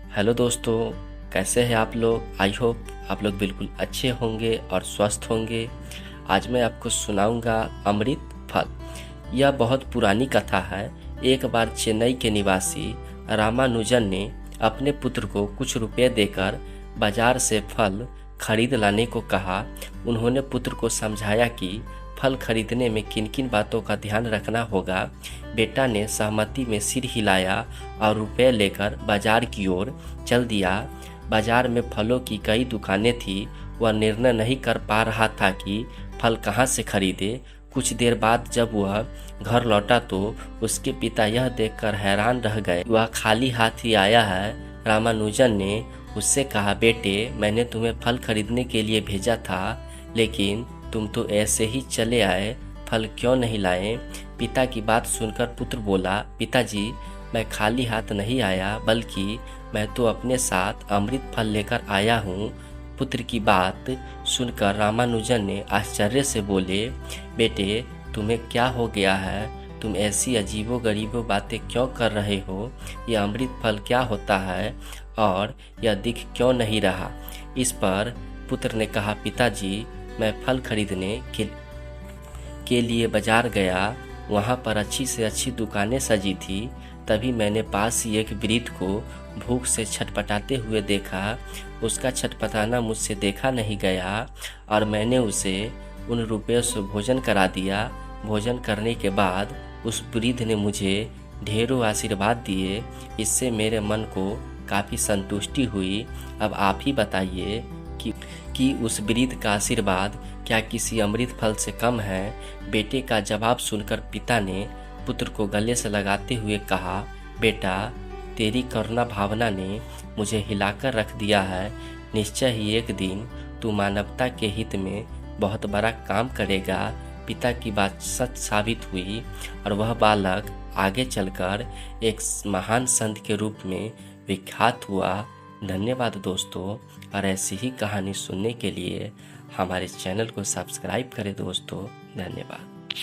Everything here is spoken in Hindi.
हेलो दोस्तों, कैसे हैं आप लोग। आई होप आप लोग बिल्कुल अच्छे होंगे और स्वस्थ होंगे। आज मैं आपको सुनाऊंगा अमृत फल। यह बहुत पुरानी कथा है। एक बार चेन्नई के निवासी रामानुजन ने अपने पुत्र को कुछ रुपए देकर बाजार से फल खरीद लाने को कहा। उन्होंने पुत्र को समझाया कि फल खरीदने में किन किन बातों का ध्यान रखना होगा। बेटा ने सहमति में सिर हिलाया और रुपए लेकर बाजार की ओर चल दिया। बाजार में फलों की कई दुकानें थी। वह निर्णय नहीं कर पा रहा था कि फल कहाँ से खरीदे। कुछ देर बाद जब वह घर लौटा तो उसके पिता यह देखकर हैरान रह गए। वह खाली हाथ ही आया है। रामानुजन ने उससे कहा, बेटे, मैंने तुम्हें फल खरीदने के लिए भेजा था, लेकिन तुम तो ऐसे ही चले आए, फल क्यों नहीं लाए। पिता की बात सुनकर पुत्र बोला, पिताजी, मैं खाली हाथ नहीं आया, बल्कि मैं तो अपने साथ अमृत फल लेकर आया हूँ। पुत्र की बात सुनकर रामानुजन ने आश्चर्य से बोले, बेटे, तुम्हें क्या हो गया है। तुम ऐसी अजीबो गरीबो बातें क्यों कर रहे हो। यह अमृत फल क्या होता है और यह दिख क्यों नहीं रहा। इस पर पुत्र ने कहा, पिताजी, मैं फल खरीदने के लिए बाजार गया। वहाँ पर अच्छी से अच्छी दुकानें सजी थी। तभी मैंने पास ही एक वृद्ध को भूख से छटपटाते हुए देखा। उसका छटपटाना मुझसे देखा नहीं गया और मैंने उसे उन रुपयों से भोजन करा दिया। भोजन करने के बाद उस वृद्ध ने मुझे ढेरों आशीर्वाद दिए। इससे मेरे मन को काफ़ी संतुष्टि हुई। अब आप ही बताइए कि उस वृद्ध का आशीर्वाद क्या किसी अमृत फल से कम है। बेटे का जवाब सुनकर पिता ने पुत्र को गले से लगाते हुए कहा, बेटा, तेरी करुणा भावना ने मुझे हिलाकर रख दिया है। निश्चय ही एक दिन तू मानवता के हित में बहुत बड़ा काम करेगा। पिता की बात सच साबित हुई और वह बालक आगे चलकर एक महान संत के रूप में विख्यात हुआ। धन्यवाद दोस्तों, और ऐसी ही कहानी सुनने के लिए हमारे चैनल को सब्सक्राइब करें दोस्तों। धन्यवाद।